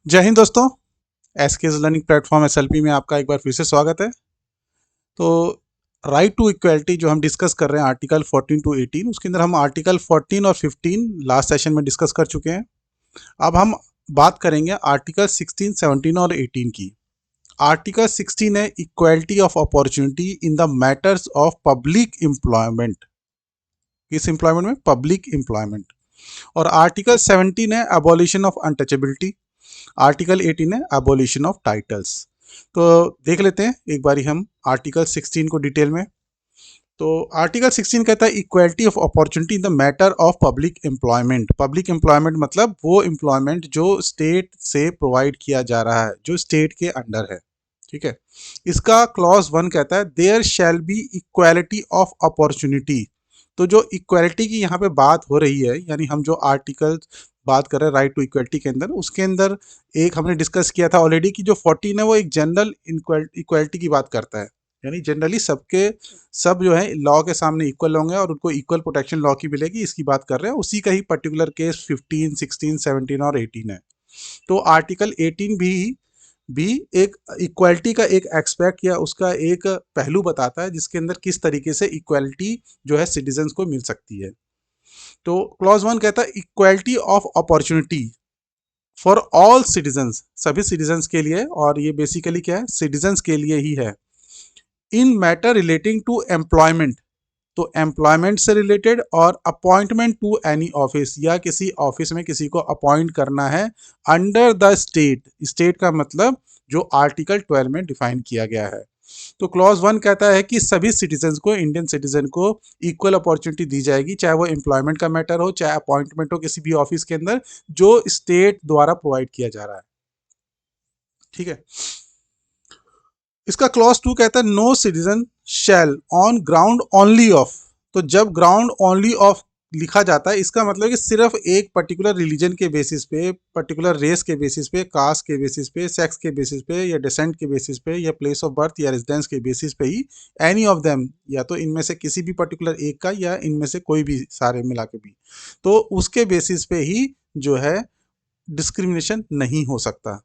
जय हिंद दोस्तों। SKS learning platform SLP में आपका एक बार फिर से स्वागत है। तो राइट टू इक्वलिटी जो हम डिस्कस कर रहे हैं आर्टिकल 14 टू 18, उसके अंदर हम आर्टिकल 14 और 15 लास्ट सेशन में डिस्कस कर चुके हैं। अब हम बात करेंगे आर्टिकल 16, 17 और 18 की। आर्टिकल 16 है equality of opportunity in the matters of public employment. किस एम्प्लॉयमेंट में? Public employment. और आर्टिकल 17 है अबॉलिशन ऑफ अनटचेबिलिटी। आर्टिकल 18 है अबॉलिशन ऑफ टाइटल्स। तो देख लेते हैं एक बारी हम आर्टिकल 16 को डिटेल में। तो आर्टिकल 16 कहता है equality of opportunity in the matter of public employment. Public employment मतलब वो एम्प्लॉयमेंट जो स्टेट से प्रोवाइड किया जा रहा है, जो स्टेट के अंडर है। ठीक है। इसका क्लॉज 1 कहता है there shall be equality of opportunity. तो जो इक्वालिटी की यहाँ पे बात हो रही है, यानी हम जो आर्टिकल बात कर रहे हैं राइट टू इक्वालिटी के अंदर, उसके अंदर एक हमने डिस्कस किया था ऑलरेडी कि जो 14 है वो एक जनरल इक्वालिटी की बात करता है। यानी जनरली सबके सब जो है लॉ के सामने इक्वल होंगे और उनको इक्वल प्रोटेक्शन लॉ की मिलेगी, इसकी बात कर रहे हैं। उसी का ही पर्टिकुलर केस 15, 16, 17 और 18 है। तो आर्टिकल 18 भी एक इक्वालिटी का एक एक्सपेक्ट या उसका एक पहलू बताता है, जिसके अंदर किस तरीके से इक्वालिटी जो है सिटीजन्स को मिल सकती है। तो क्लॉज 1 कहता है equality of opportunity for all citizens, सभी सिटीजन्स के लिए। और ये बेसिकली क्या है? सिटीजन्स के लिए ही है। In matter relating to employment, तो एम्प्लॉयमेंट से रिलेटेड, और अपॉइंटमेंट टू एनी ऑफिस, या किसी ऑफिस में किसी को अपॉइंट करना है अंडर द स्टेट। स्टेट का मतलब जो आर्टिकल 12 में डिफाइन किया गया है। तो क्लॉज 1 कहता है कि सभी सिटीजन को, इंडियन सिटीजन को इक्वल अपॉर्चुनिटी दी जाएगी, चाहे वो एम्प्लॉयमेंट का मैटर हो, चाहे अपॉइंटमेंट हो किसी भी ऑफिस के अंदर जो स्टेट द्वारा प्रोवाइड किया जा रहा है। ठीक है। इसका क्लॉज 2 कहता है no citizen shall on ground only of. तो जब ग्राउंड ओनली ऑफ लिखा जाता है, इसका मतलब कि सिर्फ एक पर्टिकुलर रिलीजन के बेसिस पे, पर्टिकुलर रेस के बेसिस पे, कास्ट के बेसिस पे, सेक्स के बेसिस पे, या डिसेंट के बेसिस पे, या प्लेस ऑफ बर्थ या रेजिडेंस के बेसिस पे ही एनी ऑफ देम, या तो इनमें से किसी भी पर्टिकुलर एक का, या इनमें से कोई भी, सारे मिला के भी, तो उसके बेसिस पे ही जो है डिस्क्रिमिनेशन नहीं हो सकता।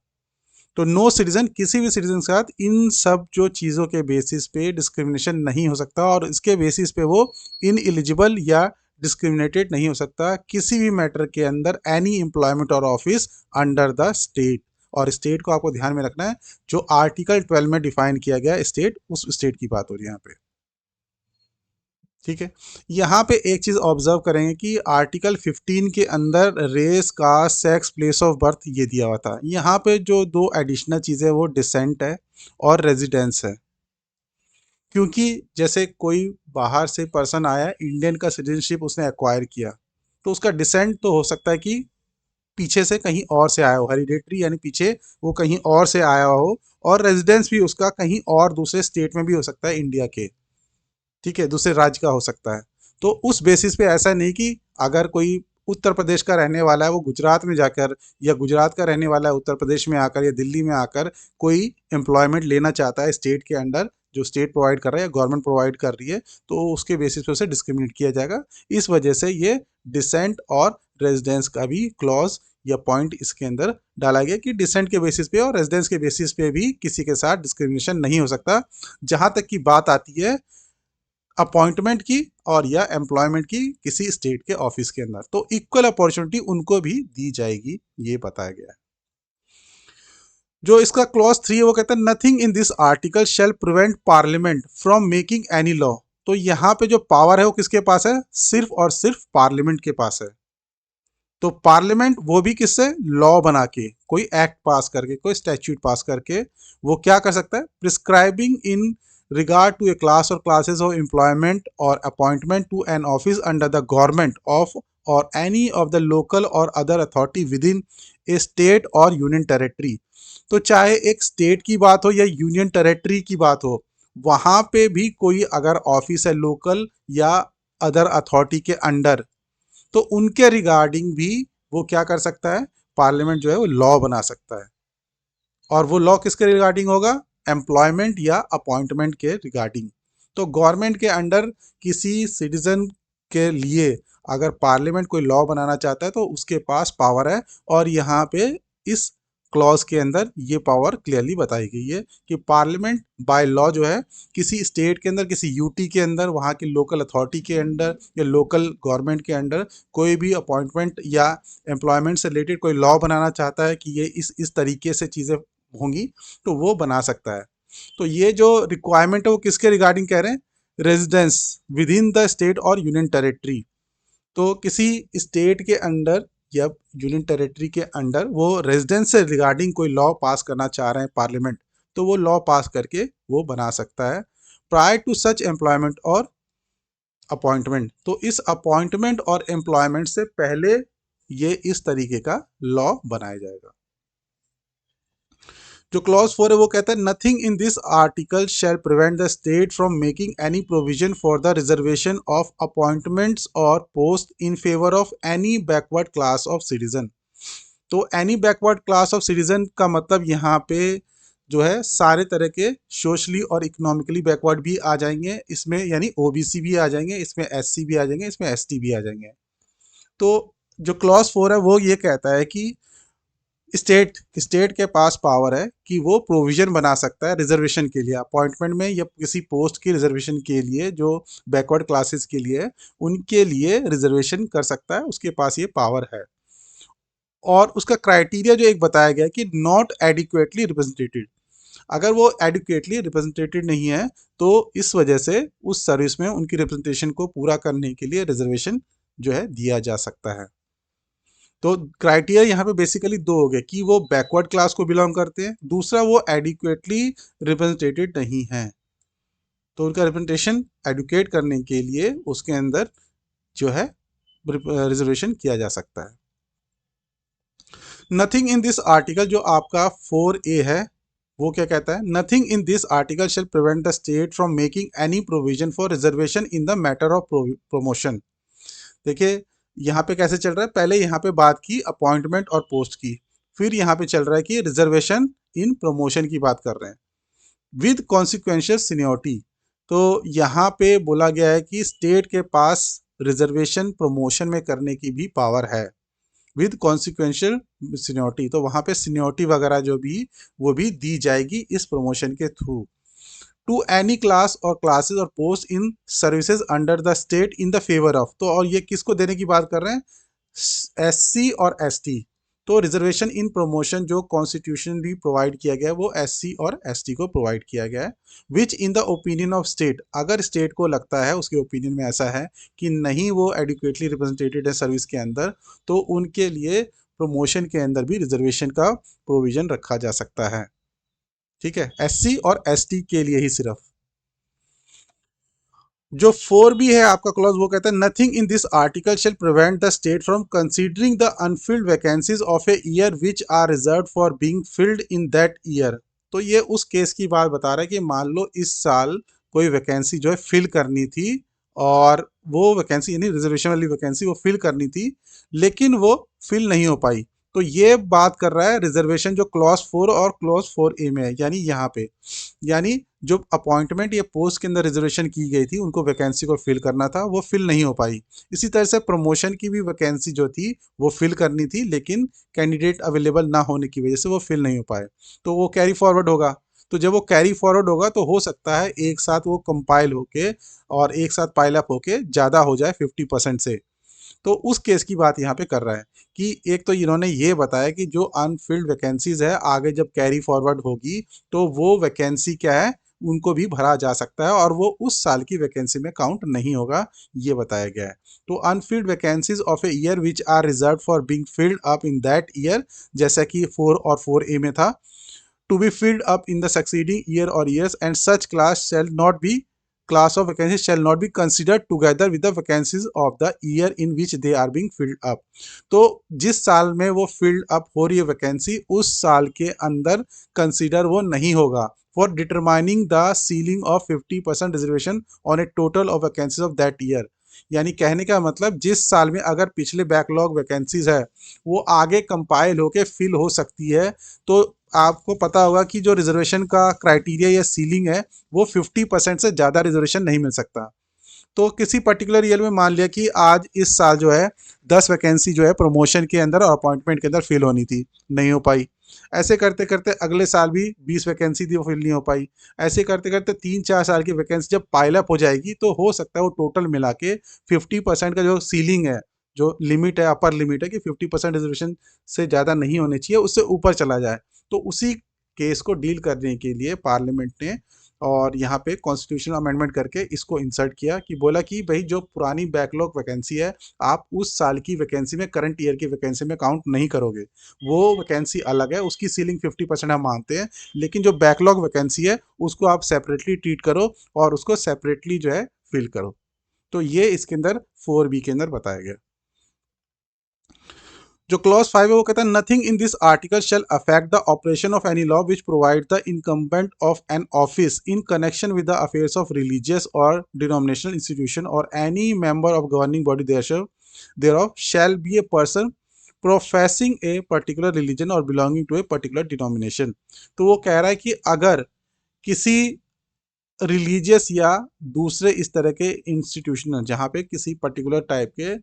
तो नो सिटीजन, किसी भी सिटीजन के साथ इन सब जो चीज़ों के बेसिस पे डिस्क्रिमिनेशन नहीं हो सकता, और इसके बेसिस पे वो इन एलिजिबल या डिस्क्रिमिनेटेड नहीं हो सकता किसी भी मैटर के अंदर एनी एम्प्लॉयमेंट और ऑफिस अंडर द स्टेट। और स्टेट को आपको ध्यान में रखना है, जो आर्टिकल 12 में डिफाइन किया गया स्टेट, उस स्टेट की बात हो रही है यहाँ पे। ठीक है। यहाँ पे एक चीज ऑब्जर्व करेंगे कि आर्टिकल 15 के अंदर race, caste, sex, place of birth ये दिया हुआ था। यहाँ पे जो दो एडिशनल चीजें वो डिसेंट है और रेजिडेंस है। क्योंकि जैसे कोई बाहर से पर्सन आया, इंडियन का सिटीजनशिप उसने एक्वायर किया, तो उसका डिसेंट तो हो सकता है कि पीछे से कहीं और से आया हो, हेरिडेटरी यानी पीछे वो कहीं और से आया हो, और रेजिडेंस भी उसका कहीं और दूसरे स्टेट में भी हो सकता है इंडिया के। ठीक है, दूसरे राज्य का हो सकता है। तो उस बेसिस पे ऐसा नहीं कि अगर कोई उत्तर प्रदेश का रहने वाला है वो गुजरात में जाकर, या गुजरात का रहने वाला है उत्तर प्रदेश में आकर या दिल्ली में आकर कोई एम्प्लॉयमेंट लेना चाहता है स्टेट के अंडर, जो स्टेट प्रोवाइड कर रहा है या गवर्नमेंट प्रोवाइड कर रही है, तो उसके बेसिस पे उसे डिस्क्रिमिनेट किया जाएगा। इस वजह से ये डिसेंट और रेजिडेंस का भी क्लॉज या पॉइंट इसके अंदर डाला गया कि डिसेंट के बेसिस पे और रेजिडेंस के बेसिस पे भी किसी के साथ डिस्क्रिमिनेशन नहीं हो सकता। जहां तक की बात आती है अपॉइंटमेंट की और या एम्प्लॉयमेंट की किसी स्टेट के ऑफिस के अंदर, तो इक्वल अपॉर्चुनिटी उनको भी दी जाएगी, ये बताया गया है। जो इसका क्लॉज 3 है वो कहता है nothing in this article shall prevent parliament from making any law. तो यहाँ पे जो पावर है वो किसके पास है? सिर्फ और सिर्फ पार्लियामेंट के पास है। तो पार्लियामेंट वो भी किससे? लॉ बना के, कोई एक्ट पास करके, कोई स्टैट्यूट पास करके वो क्या कर सकता है? Prescribing in regard to a class or classes of employment or appointment to an office under the government of or any of the local or other authority within a state or union territory। तो चाहे एक state की बात हो या union territory की बात हो, वहां पे भी कोई अगर ऑफिस है लोकल या अदर अथॉरिटी के अंडर, तो उनके रिगार्डिंग भी वो क्या कर सकता है? पार्लियामेंट जो है वो लॉ बना सकता है। और वो लॉ किसके रिगार्डिंग होगा? एम्प्लॉयमेंट या अपॉइंटमेंट के रिगार्डिंग। तो गवर्नमेंट के अंडर किसी सिटीजन के लिए अगर पार्लियामेंट कोई लॉ बनाना चाहता है तो उसके पास पावर है। और यहाँ पे इस क्लॉज के अंदर ये पावर क्लियरली बताई गई है कि पार्लियामेंट बाय लॉ जो है किसी स्टेट के अंदर, किसी यूटी के अंदर, वहाँ की लोकल अथॉरिटी के अंडर या लोकल गवर्नमेंट के अंडर कोई भी अपॉइंटमेंट या एम्प्लॉयमेंट से रिलेटेड कोई लॉ बनाना चाहता है कि ये इस तरीके से चीज़ें होंगी, तो वो बना सकता है। तो ये जो रिक्वायरमेंट है वो किसके रिगार्डिंग कह रहे हैं? Residence with in the state और यूनियन टेरिटरी। तो किसी स्टेट के अंडर या यूनियन टेरिटरी के अंडर वो रेजिडेंस से रिगार्डिंग कोई लॉ पास करना चाह रहे हैं पार्लियामेंट, तो वो लॉ पास करके वो बना सकता है प्रायर टू सच एम्प्लॉयमेंट और अपॉइंटमेंट। तो इस अपॉइंटमेंट और एम्प्लॉयमेंट से पहले ये इस तरीके का लॉ बनाया जाएगा। जो क्लॉज 4 है वो कहता है nothing in this article shall prevent the state from making any provision for the reservation of appointments और post in favour of any backward class of citizen. तो any backward class of citizen का मतलब यहाँ पे जो है सारे तरह के सोशली और इकोनॉमिकली बैकवर्ड भी आ जाएंगे इसमें, यानी ओबीसी भी आ जाएंगे इसमें, एससी भी आ जाएंगे इसमें, एसटी भी आ जाएंगे। तो जो क्लॉज 4 है वो ये कहता है कि स्टेट के पास पावर है कि वो प्रोविजन बना सकता है रिजर्वेशन के लिए, अपॉइंटमेंट में या किसी पोस्ट की रिजर्वेशन के लिए, जो बैकवर्ड क्लासेस के लिए उनके लिए रिजर्वेशन कर सकता है, उसके पास ये पावर है। और उसका क्राइटेरिया जो एक बताया गया कि नॉट एडिक्वेटली रिप्रेजेंटेटेड, अगर वो एडिक्वेटली रिप्रेजेंटेटेड नहीं है तो इस वजह से उस सर्विस में उनकी रिप्रेजेंटेशन को पूरा करने के लिए रिजर्वेशन जो है दिया जा सकता है। तो क्राइटेरिया यहाँ पे बेसिकली दो हो गए कि वो बैकवर्ड क्लास को बिलोंग करते हैं, दूसरा वो एडिक्वेटली रिप्रेजेंटेटेड नहीं है, तो उनका रिप्रेजेंटेशन एडुकेट करने के लिए उसके अंदर जो है रिजर्वेशन किया जा सकता है। नथिंग इन दिस आर्टिकल जो आपका 4A है वो क्या कहता है? Nothing in this article shall prevent the state from making any provision for reservation in the matter of promotion. देखिए यहाँ पे कैसे चल रहा है, पहले यहाँ पे बात की अपॉइंटमेंट और पोस्ट की, फिर यहाँ पे चल रहा है कि रिजर्वेशन इन प्रमोशन की बात कर रहे हैं विद कॉन्सिक्वेंशियल सीनियोरिटी। तो यहाँ पे बोला गया है कि स्टेट के पास रिजर्वेशन प्रमोशन में करने की भी पावर है विद कॉन्सिक्वेंशियल सीनियोरिटी। तो वहाँ पे सीनियोरिटी वगैरह जो भी वो भी दी जाएगी इस प्रमोशन के थ्रू टू एनी क्लास और क्लासेस और post in services under the state in the favour of. तो और ये किसको देने की बात कर रहे हैं? एससी और एसटी। तो रिजर्वेशन इन प्रमोशन जो कॉन्स्टिट्यूशनली प्रोवाइड किया गया है वो एससी और एसटी को प्रोवाइड किया गया है which in the opinion of state, अगर स्टेट को लगता है, उसके ओपिनियन में ऐसा है कि नहीं वो एडिक्वेटली रिप्रेजेंटेटेड है सर्विस के अंदर, तो उनके लिए प्रमोशन के अंदर भी रिजर्वेशन का प्रोविजन रखा जा सकता है। ठीक है, एससी और एसटी के लिए ही सिर्फ। जो 4B है आपका क्लॉज वो कहता है nothing in this article shall prevent the state from considering the unfilled vacancies of a year which are reserve for being filled in that year. तो ये उस केस की बात बता रहा है कि मान लो इस साल कोई वैकेंसी जो है फिल करनी थी और वो वैकेंसी यानी रिजर्वेशन वाली वैकेंसी वो फिल करनी थी लेकिन वो फिल नहीं हो पाई, तो ये बात कर रहा है रिजर्वेशन जो क्लॉज 4 और क्लॉज 4A में है, यानी यहाँ पे, यानी जो अपॉइंटमेंट या पोस्ट के अंदर रिजर्वेशन की गई थी उनको वैकेंसी को फिल करना था, वो फिल नहीं हो पाई। इसी तरह से प्रमोशन की भी वैकेंसी जो थी वो फिल करनी थी लेकिन कैंडिडेट अवेलेबल ना होने की वजह से वो फिल नहीं हो पाए, तो वो कैरी फॉरवर्ड होगा। तो जब वो कैरी फॉरवर्ड होगा तो हो सकता है एक साथ वो कंपाइल होके और एक साथ पाइल अप होके ज़्यादा हो जाए 50% से। तो उस केस की बात यहाँ पे कर रहा है कि एक तो इन्होंने ये बताया कि जो अनफिल्ड वैकेंसीज है आगे जब कैरी फॉरवर्ड होगी तो वो वैकेंसी क्या है, उनको भी भरा जा सकता है और वो उस साल की वैकेंसी में काउंट नहीं होगा, ये बताया गया है। तो unfilled vacancies of a year which are reserve for being filled up in that year, जैसा कि 4 और 4A में था, to be filled up in the succeeding year or years, and such class of vacancies shall not be considered together with the vacancies of the year in which they are being filled up। तो जिस साल में वो filled up हो रही है vacancy उस साल के अंदर कंसिडर वो नहीं होगा for determining the ceiling of 50% reservation on a total of vacancies of that year। यानी कहने का मतलब जिस साल में अगर पिछले बैकलॉग वैकेंसीज है वो आगे कंपाइल होके फिल हो सकती है, तो आपको पता होगा कि जो रिजर्वेशन का क्राइटेरिया या सीलिंग है वो 50% से ज़्यादा रिजर्वेशन नहीं मिल सकता। तो किसी पर्टिकुलर ईयर में मान लिया कि आज इस साल जो है 10 वैकेंसी जो है प्रमोशन के अंदर और अपॉइंटमेंट के अंदर फिल होनी थी, नहीं हो पाई। ऐसे करते करते अगले साल भी 20 वैकेंसी थी, वो फिल नहीं हो पाई। ऐसे करते करते 3-4 साल की वैकेंसी जब पाइलअप हो जाएगी तो हो सकता है वो टोटल मिला के 50% का जो सीलिंग है, जो लिमिट है, अपर लिमिट है कि 50% रिजर्वेशन से ज़्यादा नहीं होने चाहिए, उससे ऊपर चला जाए। तो उसी केस को डील करने के लिए पार्लियामेंट ने और यहाँ पे कॉन्स्टिट्यूशन अमेंडमेंट करके इसको इंसर्ट किया कि बोला कि भाई जो पुरानी बैकलॉग वैकेंसी है, आप उस साल की वैकेंसी में, करंट ईयर की वैकेंसी में काउंट नहीं करोगे। वो वैकेंसी अलग है, उसकी सीलिंग 50% हम मानते हैं, लेकिन जो बैकलॉग वैकेंसी है उसको आप सेपरेटली ट्रीट करो और उसको सेपरेटली जो है फिल करो। तो ये इसके अंदर 4B के अंदर बताया गया। जो क्लॉज 5 है वो कहता है nothing in this article shall affect the operation of any law which provide the incumbent of an office in connection with the affairs of religious or denominational institution or any member of governing body thereof shall be a person professing a particular religion or belonging to a particular denomination। तो वो कह रहा है कि अगर किसी religious या दूसरे इस तरह के इंस्टीट्यूशन जहाँ पे किसी पर्टिकुलर टाइप के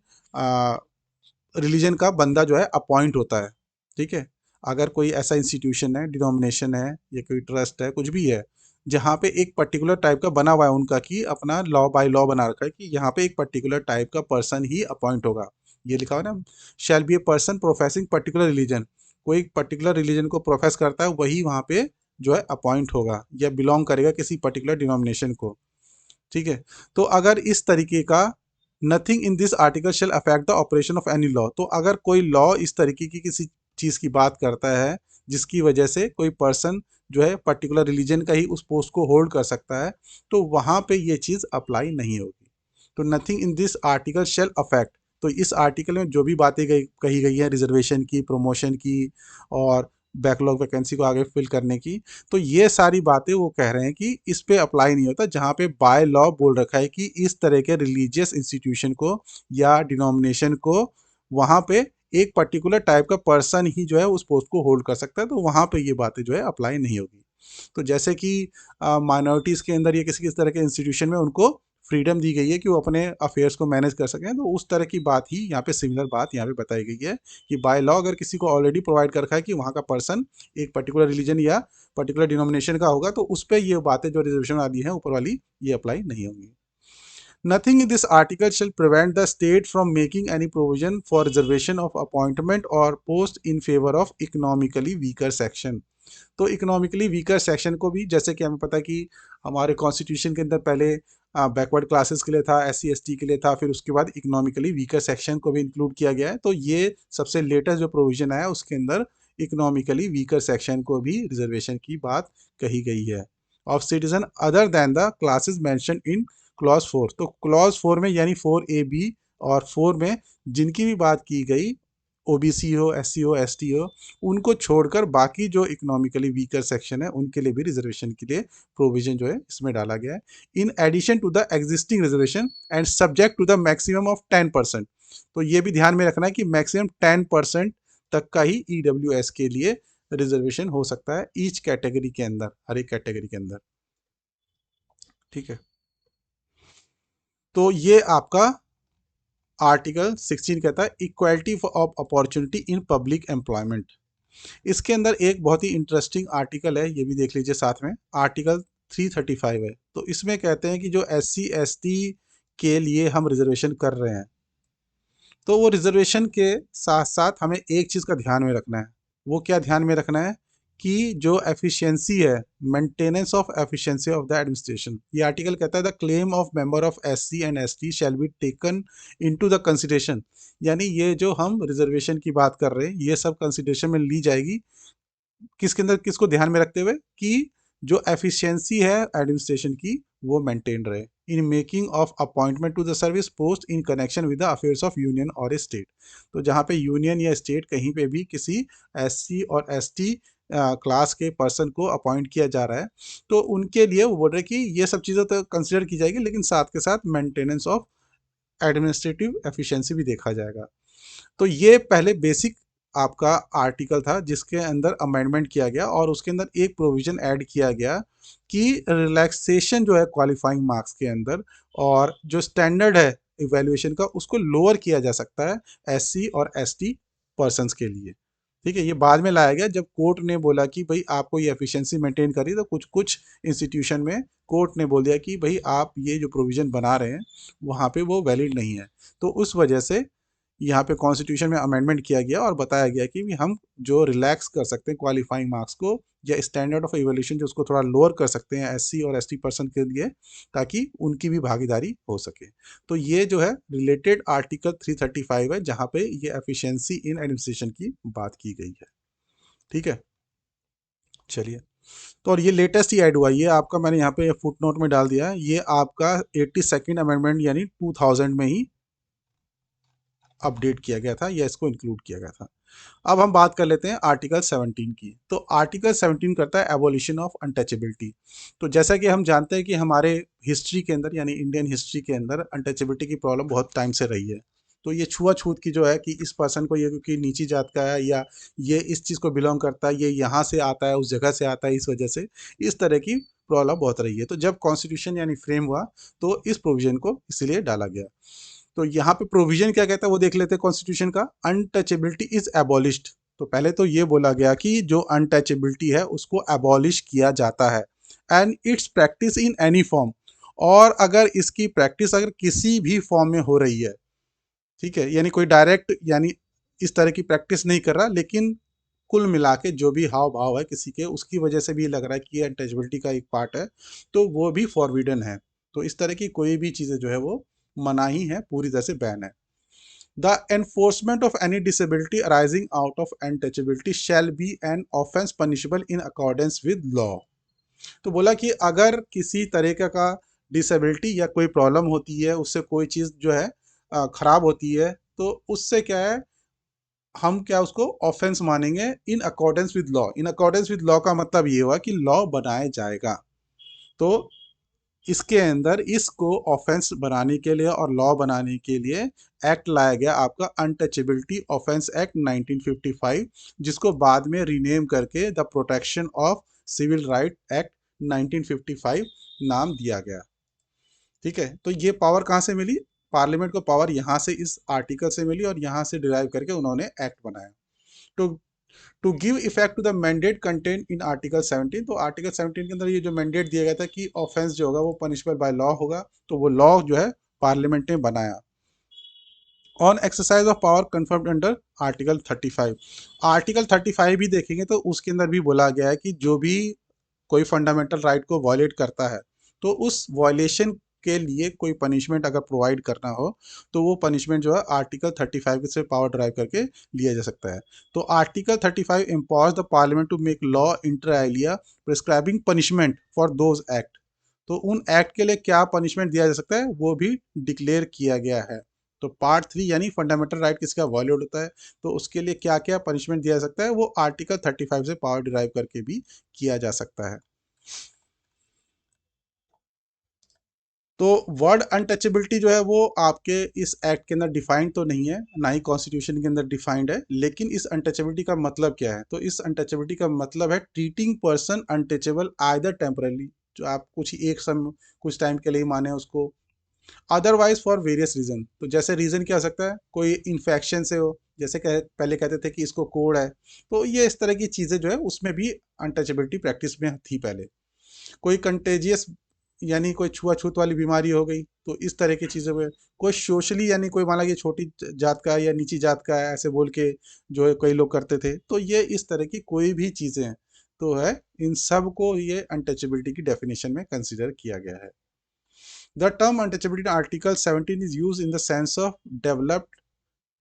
रिलीजन का बंदा जो है अपॉइंट होता है, ठीक है, अगर कोई ऐसा इंस्टीट्यूशन है, डिनोमिनेशन है या कोई ट्रस्ट है, कुछ भी है, जहाँ पे एक पर्टिकुलर टाइप का बना हुआ है उनका कि अपना लॉ बाय लॉ बना रखा है कि यहाँ पे एक पर्टिकुलर टाइप का पर्सन ही अपॉइंट होगा। ये लिखा हुआ है ना, shall be a person professing particular religion, कोई पर्टिकुलर रिलीजन को प्रोफेस करता है वही वहाँ पे जो है अपॉइंट होगा या बिलोंग करेगा किसी पर्टिकुलर डिनोमिनेशन को, ठीक है। तो अगर इस तरीके का nothing in this article shall affect the operation of any law, तो अगर कोई लॉ इस तरीके की किसी चीज़ की बात करता है जिसकी वजह से कोई पर्सन जो है पर्टिकुलर रिलीजन का ही उस पोस्ट को होल्ड कर सकता है, तो वहाँ पे ये चीज़ अप्लाई नहीं होगी। तो nothing in this article shall affect, तो इस आर्टिकल में जो भी बातें कही गई हैं रिजर्वेशन की, प्रमोशन की और बैकलॉग वैकेंसी को आगे फिल करने की, तो ये सारी बातें वो कह रहे हैं कि इस पे अप्लाई नहीं होता, जहाँ पे बाय लॉ बोल रखा है कि इस तरह के रिलीजियस इंस्टीट्यूशन को या डिनोमिनेशन को वहाँ पे एक पर्टिकुलर टाइप का पर्सन ही जो है उस पोस्ट को होल्ड कर सकता है, तो वहाँ पे ये बातें जो है अप्लाई नहीं होगी। तो जैसे कि माइनॉरिटीज़ के अंदर या किसी किस तरह के इंस्टीट्यूशन में उनको फ्रीडम दी गई है कि वो अपने अफेयर्स को मैनेज कर सकें, तो उस तरह की बात ही यहाँ पे सिमिलर बात यहाँ पे बताई गई है कि बाय लॉ अगर किसी को ऑलरेडी प्रोवाइड कर रखा है कि वहाँ का पर्सन एक पर्टिकुलर रिलीजन या पर्टिकुलर डिनोमिनेशन का होगा, तो उस पर ये बातें जो रिजर्वेशन वाली हैं ऊपर वाली, ये अप्लाई नहीं होंगी। Nothing in this article shall prevent the state from making any provision for reservation of appointment or post in favor of economically weaker section। तो इकोनॉमिकली वीकर सेक्शन को भी, जैसे कि हमें पता है कि हमारे कॉन्स्टिट्यूशन के अंदर पहले बैकवर्ड क्लासेस के लिए था, SC ST के लिए था, फिर उसके बाद इकोनॉमिकली वीकर सेक्शन को भी इंक्लूड किया गया है। तो ये सबसे लेटेस्ट जो प्रोविजन है उसके अंदर इकोनॉमिकली वीकर सेक्शन को भी रिजर्वेशन की बात कही गई है of citizen other than the classes mention in clause 4। तो क्लॉज 4 में यानी 4AB और 4 में जिनकी भी बात की गई, OBC हो, SC हो, ST हो, उनको छोड़कर बाकी जो इकोनॉमिकली वीकर सेक्शन है उनके लिए भी रिजर्वेशन के लिए प्रोविजन जो है इसमें डाला गया है। In addition to the existing reservation and subject to the maximum of 10%। तो ये भी ध्यान में रखना है कि मैक्सिमम 10% तक का ही EWS के लिए रिजर्वेशन हो सकता है ईच कैटेगरी के अंदर, हर एक कैटेगरी के अंदर, ठीक है। तो ये आपका आर्टिकल 16 कहता है equality of opportunity in public employment. इसके अंदर एक बहुत ही इंटरेस्टिंग आर्टिकल है, ये भी देख लीजिए साथ में, आर्टिकल 335 है। तो इसमें कहते हैं कि जो SC ST के लिए हम रिजर्वेशन कर रहे हैं, तो वो रिजर्वेशन के साथ साथ हमें एक चीज़ का ध्यान में रखना है। वो क्या ध्यान में रखना है कि जो एफिशिएंसी है, maintenance of efficiency of the administration, ये आर्टिकल कहता है the claim of member of SC and ST shall be taken into the consideration. यानी ये जो हम रिजर्वेशन की बात कर रहे हैं ये सब कंसिडरेशन में ली जाएगी, किसके अंदर, किसको ध्यान में रखते हुए कि जो एफिशिएंसी है एडमिनिस्ट्रेशन की वो मेंटेन रहे in making of appointment to the service post in connection with the affairs of union or state. तो जहाँ पे यूनियन या स्टेट कहीं पे भी किसी SC और ST क्लास के पर्सन को अपॉइंट किया जा रहा है, तो उनके लिए वो बोल रहे कि ये सब चीज़ें तो कंसिडर की जाएगी, लेकिन साथ के साथ मेंटेनेंस ऑफ एडमिनिस्ट्रेटिव एफिशिएंसी भी देखा जाएगा। तो ये पहले बेसिक आपका आर्टिकल था जिसके अंदर अमेंडमेंट किया गया और उसके अंदर एक प्रोविजन ऐड किया गया कि रिलैक्सेशन जो है क्वालिफाइंग मार्क्स के अंदर और जो स्टैंडर्ड है इवैल्यूएशन का उसको लोअर किया जा सकता है एससी और एसटी पर्सन्स के लिए। ठीक है, ये बाद में लाया गया जब कोर्ट ने बोला कि भाई आपको ये एफिशिएंसी मेंटेन करी, तो कुछ कुछ इंस्टीट्यूशन में कोर्ट ने बोल दिया कि भाई आप ये जो प्रोविज़न बना रहे हैं वहाँ पे वो वैलिड नहीं है। तो उस वजह से यहाँ पे कॉन्स्टिट्यूशन में अमेंडमेंट किया गया और बताया गया कि हम जो रिलैक्स कर सकते हैं क्वालिफाइंग मार्क्स को या स्टैंडर्ड ऑफ इवैल्यूएशन जो उसको थोड़ा लोअर कर सकते हैं एससी और एसटी पर्सन के लिए, ताकि उनकी भी भागीदारी हो सके। तो ये जो है रिलेटेड आर्टिकल 335 है जहाँ पे ये एफिशिएंसी इन एडमिनिस्ट्रेशन की बात की गई है। ठीक है, चलिए। तो और ये लेटेस्ट ही ऐड हुआ, ये आपका मैंने यहाँ पे फुट नोट में डाल दिया है, ये आपका 82nd अमेंडमेंट यानी 2000 में ही अपडेट किया गया था या इसको इंक्लूड किया गया था। अब हम बात कर लेते हैं आर्टिकल 17 की। तो आर्टिकल 17 करता है एबोलिशन ऑफ अनटचेबिलिटी। तो जैसा कि हम जानते हैं कि हमारे हिस्ट्री के अंदर यानी इंडियन हिस्ट्री के अंदर अनटचेबिलिटी की प्रॉब्लम बहुत टाइम से रही है। तो ये छुआछूत की जो है कि इस पर्सन को ये क्योंकि नीची जात का है या ये इस चीज़ को बिलोंग करता है, ये यहाँ से आता है उस जगह से आता है, इस वजह से इस तरह की प्रॉब्लम बहुत रही है। तो जब कॉन्स्टिट्यूशन यानी फ्रेम हुआ तो इस प्रोविजन को इसीलिए डाला गया। तो यहाँ पे प्रोविजन क्या कहता है वो देख लेते हैं कॉन्स्टिट्यूशन का। Untouchability is abolished. तो पहले तो ये बोला गया कि जो अनटचेबिलिटी है उसको एबॉलिश किया जाता है and it's practice in any form. और अगर इसकी प्रैक्टिस अगर किसी भी फॉर्म में हो रही है, ठीक है, यानी कोई डायरेक्ट यानी इस तरह की प्रैक्टिस नहीं कर रहा, लेकिन कुल मिला के जो भी हाव भाव है किसी के उसकी वजह से भी लग रहा है कि ये अनटचेबिलिटी का एक पार्ट है, तो वो भी फॉरबिडन है। तो इस तरह की कोई भी चीज़ें जो है वो मनाही है, पूरी तरह से बैन है। The enforcement of any disability arising out of untouchability shall be an offence punishable in accordance with law. तो बोला कि अगर किसी तरीके का डिसेबिलिटी या कोई प्रॉब्लम होती है, उससे कोई चीज़ जो है खराब होती है, तो उससे क्या है हम क्या उसको ऑफेंस मानेंगे in accordance with law. In accordance with law का मतलब ये हुआ कि लॉ बनाया जाएगा। तो इसके अंदर इसको ऑफेंस बनाने के लिए और लॉ बनाने के लिए एक्ट लाया गया आपका अनटचेबिलिटी ऑफेंस एक्ट 1955, जिसको बाद में रीनेम करके the protection of civil right act 1955 नाम दिया गया। ठीक है, तो ये पावर कहाँ से मिली? पार्लियामेंट को पावर यहाँ से इस आर्टिकल से मिली और यहाँ से डिराइव करके उन्होंने एक्ट बनाया। तो to give effect to the mandate content in article 17। तो आर्टिकल 17 के अंदर ये जो मैंडेट दिया गया था कि ऑफेंस जो होगा वो पनिशेबल बाय लॉ होगा, तो वो लॉ जो है पार्लियामेंट ने बनाया। On exercise of power confirmed under article 35। Article 35 भी देखेंगे तो उसके अंदर भी बोला गया है कि जो भी कोई फंडामेंटल राइट को वायलेट करता है तो उस वायलेशन के लिए कोई पनिशमेंट अगर प्रोवाइड करना हो तो वो पनिशमेंट जो है आर्टिकल 35 से पावर ड्राइव करके लिया जा सकता है। तो article 35 empowers the parliament to make law inter alia prescribing punishment for those act. तो उन एक्ट के लिए क्या पनिशमेंट दिया जा सकता है वो भी डिक्लेयर किया गया है। तो पार्ट 3 यानी फंडामेंटल राइट किसका वायलेट होता है तो उसके लिए क्या क्या पनिशमेंट दिया जा सकता है वो आर्टिकल 35 से पावर डिराइव करके भी किया जा सकता है। तो वर्ड अनटचेबिलिटी जो है वो आपके इस एक्ट के अंदर डिफाइंड तो नहीं है, ना ही कॉन्स्टिट्यूशन के अंदर डिफाइंड है, लेकिन इस अनटचेबिलिटी का मतलब क्या है? तो इस अनटचेबिलिटी का मतलब है treating person untouchable either temporarily, जो आप कुछ एक समय कुछ टाइम के लिए माने उसको, अदरवाइज फॉर वेरियस रीजन। तो जैसे रीजन क्या हो सकता है, कोई इन्फेक्शन से हो, जैसे पहले कहते थे कि इसको कोड़ है, तो ये इस तरह की चीज़ें जो है उसमें भी अनटचेबिलिटी प्रैक्टिस में थी पहले। कोई कंटेजियस यानी कोई छुआछूत वाली बीमारी हो गई, तो इस तरह की चीज़ें हुए। कोई सोशली यानी कोई मान लीजिए छोटी जात का है या नीची जात का है ऐसे बोल के जो है कई लोग करते थे, तो ये इस तरह की कोई भी चीज़ें हैं तो है, इन सब को ये अनटचेबिलिटी की डेफिनेशन में कंसिडर किया गया है। The term untouchability article 17 is use in the sense of developed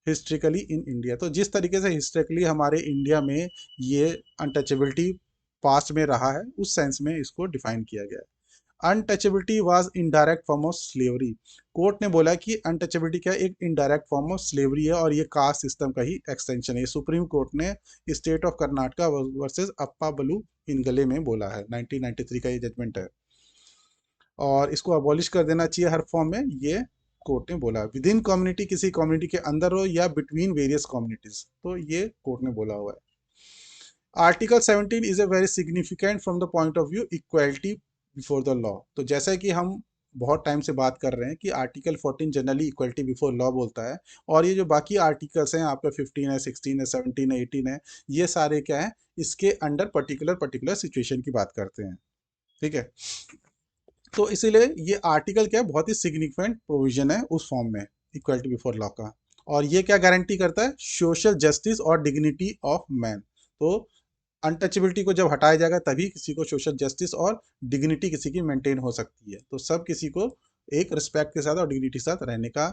historically in India. तो जिस तरीके से हिस्ट्रिकली हमारे इंडिया में ये अनटचेबिलिटी पास्ट में रहा है उस सेंस में इसको डिफाइन किया गया है। Untouchability was indirect form of slavery. Court ने बोला कि अनटचेबिलिटी क्या एक इनडायरेक्ट फॉर्म ऑफ स्लेवरी है और ये कास्ट सिस्टम का ही एक्सटेंशन है। सुप्रीम कोर्ट ने स्टेट ऑफ कर्नाटका वर्सेस अप्पा बलू इनगले में बोला है, 1993 का ये जजमेंट है। और इसको अबॉलिश कर देना चाहिए हर फॉर्म में, ये कोर्ट ने बोला, विद इन कम्युनिटी, किसी कम्युनिटी के अंदर हो या बिटवीन वेरियस कम्युनिटीज, तो ये कोर्ट ने बोला हुआ है। Article 17 is a very significant from the point of view equality before the law. तो जैसा कि हम बहुत टाइम से बात कर रहे हैं कि article 14 generally equality before law बोलता है, और ये जो बाकी आर्टिकल्स हैं आपका 15 है, 16 है, 17 है, 18 है, ये सारे क्या है, इसके अंडर पर्टिकुलर पर्टिकुलर सिचुएशन की बात करते हैं। ठीक है, तो इसीलिए ये आर्टिकल क्या है, बहुत ही सिग्निफिकेंट प्रोविजन है उस फॉर्म में, इक्वलिटी बिफोर लॉ का। और ये क्या गारंटी करता है, सोशल जस्टिस और डिग्निटी ऑफ मैन। तो अनटचेबिलिटी को जब हटाया जाएगा तभी किसी को सोशल जस्टिस और डिग्निटी किसी की मेंटेन हो सकती है। तो सब किसी को एक रिस्पेक्ट के साथ और डिग्निटी के साथ रहने का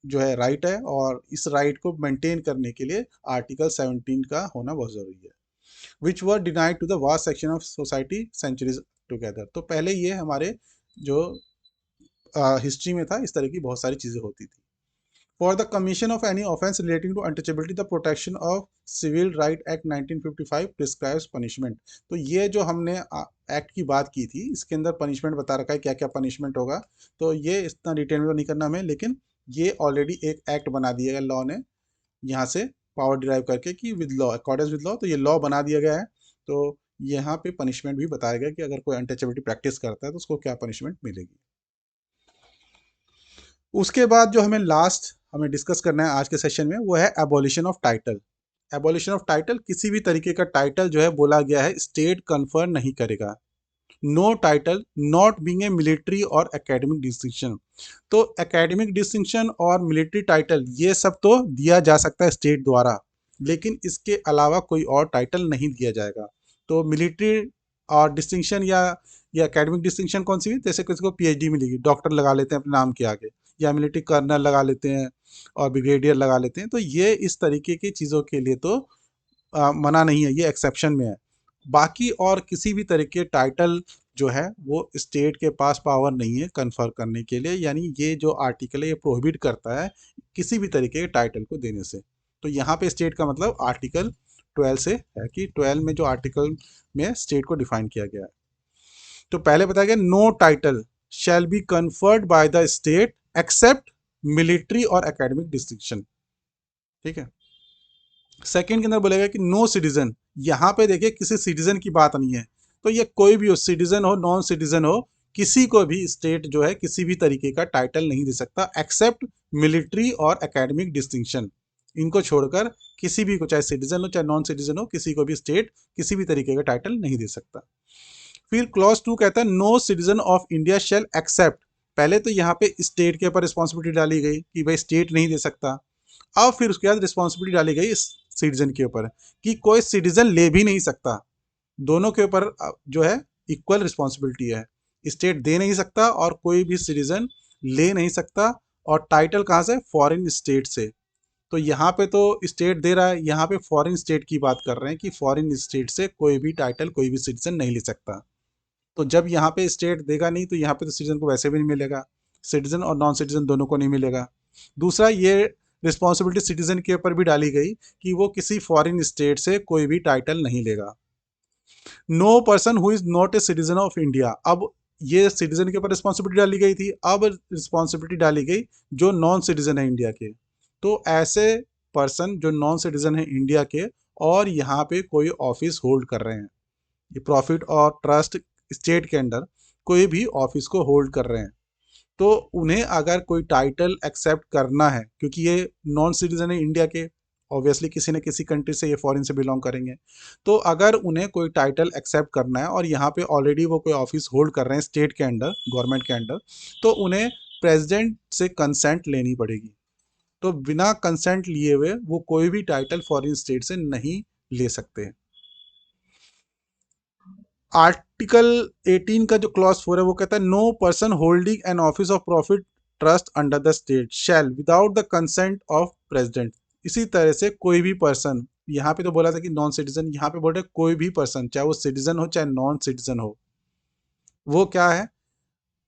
जो है राइट है, और इस राइट को मेंटेन करने के लिए आर्टिकल 17 का होना बहुत जरूरी है, which were denied to the vast section of society centuries together. तो पहले ये हमारे जो हिस्ट्री में था, इस तरह की बहुत सारी चीजें होती थी। For the commission of any offence relating to untouchability the protection of civil right act 1955 prescribes punishment. तो ये जो हमने एक्ट की बात की थी, इसके अंदर पनिशमेंट बता रखा है, क्या क्या पनिशमेंट होगा। तो ये इतना डिटेल में नहीं करना हमें, लेकिन ये ऑलरेडी एक एक्ट बना दिया गया लॉ ने, यहाँ से पावर डिराइव करके कि with law, accordance with law, तो ये लॉ बना दिया गया है। तो यहाँ पे पनिशमेंट भी बताया गया कि अगर कोई अनटचेबिलिटी प्रैक्टिस करता है तो उसको क्या पनिशमेंट मिलेगी। उसके बाद जो हमें लास्ट हमें डिस्कस करना है आज के सेशन में, वो है abolition of title. Abolition of title, किसी भी तरीके का टाइटल जो है बोला गया है स्टेट कन्फर नहीं करेगा। No title not being a military or academic distinction. तो एकेडमिक डिस्टिंक्शन और मिलिट्री टाइटल ये सब तो दिया जा सकता है स्टेट द्वारा, लेकिन इसके अलावा कोई और टाइटल नहीं दिया जाएगा। तो मिलिट्री और डिस्टिंक्शन या एकेडमिक डिस्टिंक्शन कौन सी है, जैसे किसी को पीएचडी मिलेगी, डॉक्टर लगा लेते हैं अपने नाम के आगे, या मिलिट्री कर्नल लगा लेते हैं और ब्रिगेडियर लगा लेते हैं। तो ये इस तरीके की चीज़ों के लिए तो मना नहीं है, ये एक्सेप्शन में है। बाकी और किसी भी तरह के टाइटल जो है वो स्टेट के पास पावर नहीं है कन्फर करने के लिए, यानी ये जो आर्टिकल है ये प्रोहिबिट करता है किसी भी तरीके के टाइटल को देने से। तो यहाँ पे स्टेट का मतलब आर्टिकल 12 से है, कि 12 में जो आर्टिकल में स्टेट को डिफाइन किया गया है। तो पहले बताया गया no title shall be conferred by the state except military or academic distinction. ठीक है, सेकंड के अंदर बोलेगा कि नो सिटीजन, यहाँ पे देखिए किसी सिटीजन की बात नहीं है, तो ये कोई भी हो, सिटीजन हो, नॉन सिटीजन हो, किसी को भी स्टेट जो है किसी भी तरीके का टाइटल नहीं दे सकता accept military or academic distinction. इनको छोड़कर किसी भी को, चाहे सिटीजन हो चाहे नॉन सिटीजन हो, किसी को भी स्टेट किसी भी तरीके का टाइटल नहीं दे सकता। फिर क्लॉज 2 कहता है no citizen of India shall accept. पहले तो यहाँ पे स्टेट के ऊपर रिस्पॉन्सिबिलिटी डाली गई कि भाई स्टेट नहीं दे सकता। अब फिर उसके बाद रिस्पॉन्सिबिलिटी डाली गई सिटीजन के ऊपर कि कोई सिटीजन ले भी नहीं सकता। दोनों के ऊपर जो है इक्वल रिस्पॉन्सिबिलिटी है, स्टेट दे नहीं सकता और कोई भी सिटीजन ले नहीं सकता। और टाइटल कहाँ से, फॉरेन स्टेट से। तो यहाँ पे तो स्टेट दे रहा है, यहाँ पे फॉरेन स्टेट की बात कर रहे हैं कि फॉरेन स्टेट से कोई भी टाइटल कोई भी सिटीजन नहीं ले सकता। तो जब यहाँ पे स्टेट देगा नहीं तो यहाँ पे तो सिटीजन को वैसे भी नहीं मिलेगा, सिटीजन और नॉन सिटीजन दोनों को नहीं मिलेगा। दूसरा, ये रिस्पॉन्सिबिलिटी सिटीजन के ऊपर भी डाली गई कि वो किसी फॉरेन स्टेट से कोई भी टाइटल नहीं लेगा। No person who is not a citizen of India. अब ये सिटीजन के ऊपर रिस्पॉन्सिबिलिटी डाली गई थी, अब रिस्पॉन्सिबिलिटी डाली गई जो नॉन सिटीजन है इंडिया के। तो ऐसे पर्सन जो नॉन सिटीजन है इंडिया के और यहाँ पे कोई ऑफिस होल्ड कर रहे हैं, ये प्रॉफिट और ट्रस्ट स्टेट के अंडर कोई भी ऑफिस को होल्ड कर रहे हैं, तो उन्हें अगर कोई टाइटल एक्सेप्ट करना है, क्योंकि ये नॉन सिटीजन है इंडिया के, ऑब्वियसली किसी न किसी कंट्री से ये फॉरेन से बिलोंग करेंगे, तो अगर उन्हें कोई टाइटल एक्सेप्ट करना है और यहाँ पे ऑलरेडी वो कोई ऑफिस होल्ड कर रहे हैं स्टेट के अंडर, गवर्नमेंट के अंडर, तो उन्हें प्रेसिडेंट से कंसेंट लेनी पड़ेगी। तो बिना कंसेंट लिए हुए वो कोई भी टाइटल फॉरेन स्टेट से नहीं ले सकते। आर्टिकल 18 का जो क्लॉज 4 है वो कहता है no person holding an office of profit trust under the state shall without the consent of president. इसी तरह से कोई भी पर्सन, यहाँ पे तो बोला था कि नॉन सिटीजन, यहाँ पे बोल रहे कोई भी पर्सन, चाहे वो सिटीजन हो चाहे नॉन सिटीजन हो, वो क्या है,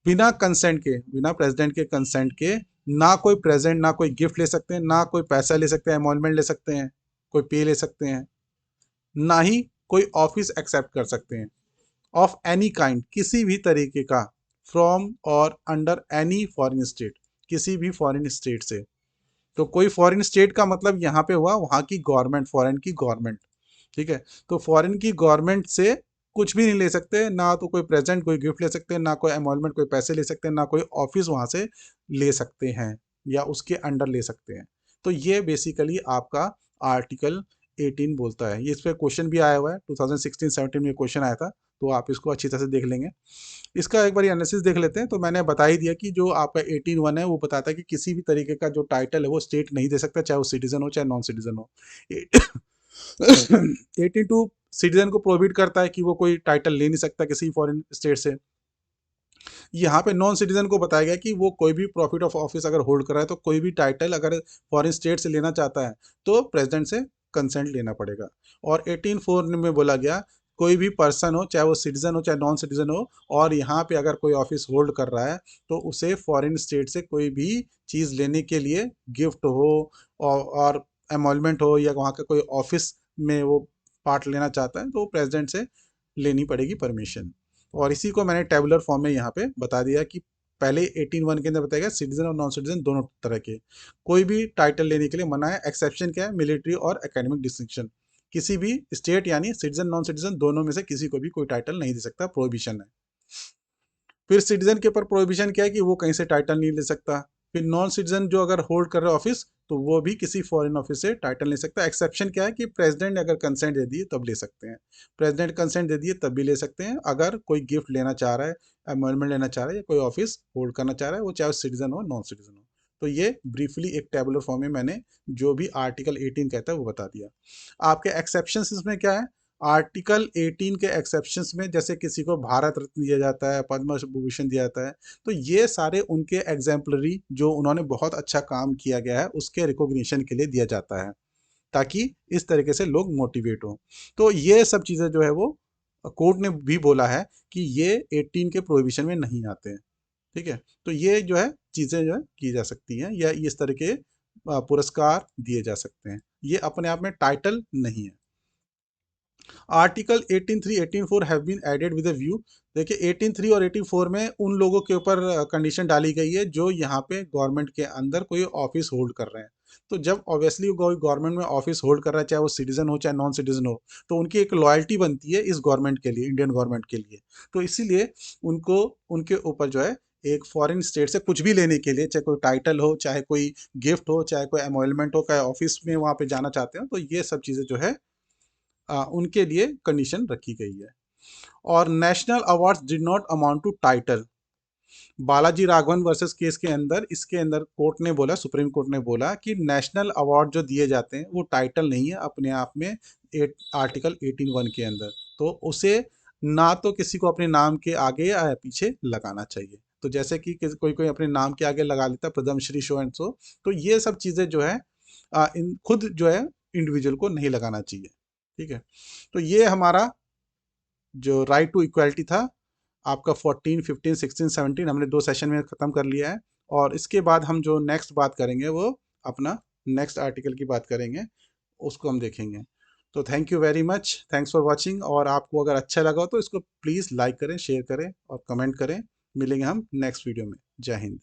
बिना कंसेंट के, बिना प्रेसिडेंट के कंसेंट के ना कोई प्रेजेंट, ना कोई गिफ्ट ले सकते हैं, ना कोई पैसा ले सकते हैं, एमोलमेंट ले सकते हैं, कोई पे ले सकते हैं, ना ही कोई ऑफिस एक्सेप्ट कर सकते हैं ऑफ एनी काइंड, किसी भी तरीके का, फ्रॉम और अंडर एनी फॉरेन स्टेट, किसी भी फॉरेन स्टेट से। तो कोई फॉरेन स्टेट का मतलब यहाँ पे हुआ वहाँ की गवर्नमेंट, फॉरेन की गवर्नमेंट, ठीक है। तो फॉरेन की गवर्नमेंट से कुछ भी नहीं ले सकते, ना तो कोई प्रेजेंट कोई गिफ्ट ले सकते हैं, ना कोई एमोलमेंट कोई पैसे ले सकते हैं, ना कोई ऑफिस वहाँ से ले सकते हैं या उसके अंडर ले सकते हैं। तो ये बेसिकली आपका आर्टिकल 18 बोलता है। ये इस पर क्वेश्चन भी आया हुआ है, 2016-17 में क्वेश्चन आया था, तो आप इसको अच्छी तरह से देख लेंगे। इसका एक बार एनालिसिस देख लेते हैं। तो मैंने बता ही दिया कि जो आपका 18(1) है वो बताता है कि किसी भी तरीके का जो टाइटल है वो स्टेट नहीं दे सकता, चाहे वो सिटीजन हो चाहे नॉन सिटीजन हो। 82 सिटीजन को प्रोहिबिट करता है कि वो कोई टाइटल ले नहीं सकता किसी फॉरेन स्टेट से। यहाँ पे नॉन सिटीजन को बताया गया कि वो कोई भी प्रॉफिट ऑफ ऑफिस अगर होल्ड कर रहा है तो कोई भी टाइटल अगर फॉरेन स्टेट से लेना चाहता है तो प्रेसिडेंट से कंसेंट लेना पड़ेगा। और 18(4) में बोला गया कोई भी पर्सन हो, चाहे वो सिटीजन हो चाहे नॉन सिटीजन हो, और यहाँ पे अगर कोई ऑफिस होल्ड कर रहा है तो उसे फॉरेन स्टेट से कोई भी चीज़ लेने के लिए, गिफ्ट हो और एमोलमेंट हो या वहाँ का कोई ऑफिस में वो पार्ट लेना चाहता है तो प्रेसिडेंट से लेनी पड़ेगी परमिशन। और इसी को मैंने टेबुलर फॉर्म में यहाँ पे बता दिया कि पहले 18(1) के अंदर बताया सिटीजन और नॉन सिटीजन दोनों तरह के कोई भी टाइटल लेने के लिए मना है। एक्सेप्शन क्या है? Military or academic distinction. किसी भी स्टेट यानी सिटीजन नॉन सिटीजन दोनों में से किसी को भी कोई टाइटल नहीं दे सकता, प्रोहिबिशन है। फिर सिटीजन के ऊपर प्रोहिबिशन क्या है कि वो कहीं से टाइटल नहीं ले सकता। फिर नॉन सिटीजन जो अगर होल्ड कर रहे ऑफिस तो वो भी किसी फॉरेन ऑफिस से टाइटल ले सकता है। एक्सेप्शन क्या है कि प्रेसिडेंट अगर कंसेंट दे दिए तब ले सकते हैं, प्रेसिडेंट कंसेंट दे दिए तब भी ले सकते हैं। अगर कोई गिफ्ट लेना चाह रहा है, अमेंडमेंट लेना चाह रहा है या कोई ऑफिस होल्ड करना चाह रहा है, वो चाहे सिटीजन हो नॉन सिटीजन हो। तो ये ब्रीफली एक टेबुलर फॉर्म में मैंने जो भी आर्टिकल 18 कहता है वो बता दिया। आपके एक्सेप्शंस इसमें क्या है? आर्टिकल 18 के एक्सेप्शंस में जैसे किसी को भारत रत्न दिया जाता है, पद्म विभूषण दिया जाता है, तो ये सारे उनके एग्जाम्पलरी जो उन्होंने बहुत अच्छा काम किया गया है उसके रिकॉग्निशन के लिए दिया जाता है, ताकि इस तरीके से लोग मोटिवेट हों। तो ये सब चीज़ें जो है वो कोर्ट ने भी बोला है कि ये 18 के प्रोहिबिशन में नहीं आते हैं, ठीक है। तो ये जो है चीज़ें जो है की जा सकती हैं या इस तरह के पुरस्कार दिए जा सकते हैं। ये अपने आप में टाइटल नहीं है। Article 18(3) 18(4) have been added with a view. देखिए 18(3) और 18(4) में उन लोगों के ऊपर कंडीशन डाली गई है जो यहाँ पे गवर्नमेंट के अंदर कोई ऑफिस होल्ड कर रहे हैं। तो जब ऑब्वियसली कोई गवर्नमेंट में ऑफिस होल्ड कर रहा है, चाहे वो सिटीजन हो चाहे नॉन सिटीजन हो, तो उनकी एक लॉयल्टी बनती है इस गवर्नमेंट के लिए, इंडियन गवर्नमेंट के लिए। तो इसीलिए उनको उनके ऊपर जो है एक फॉरेन स्टेट से कुछ भी लेने के लिए, चाहे कोई टाइटल हो चाहे कोई गिफ्ट हो चाहे कोई एमोलमेंट हो, चाहे ऑफिस में वहाँ पे जाना चाहते हो, तो ये सब चीज़ें जो है उनके लिए कंडीशन रखी गई है। और national awards did not amount to title. Balaji Raghavan versus case के अंदर इसके अंदर कोर्ट ने बोला, सुप्रीम कोर्ट ने बोला कि नेशनल अवार्ड जो दिए जाते हैं वो टाइटल नहीं है अपने आप में। आर्टिकल 18(1) के अंदर तो उसे ना तो किसी को अपने नाम के आगे या पीछे लगाना चाहिए। तो जैसे कि कोई कोई अपने नाम के आगे लगा लेता है Padma Shri show and so, तो ये सब चीज़ें जो है इन खुद जो है इंडिविजुअल को नहीं लगाना चाहिए, ठीक है। तो ये हमारा जो राइट टू इक्वालिटी था आपका 14, 15, 16, 17 हमने 2 सेशन में ख़त्म कर लिया है। और इसके बाद हम जो नेक्स्ट बात करेंगे वो अपना नेक्स्ट आर्टिकल की बात करेंगे, उसको हम देखेंगे। तो thank you very much, thanks for watching. और आपको अगर अच्छा लगा तो इसको प्लीज़ लाइक करें, शेयर करें और कमेंट करें। मिलेंगे हम नेक्स्ट वीडियो में। जय हिंद।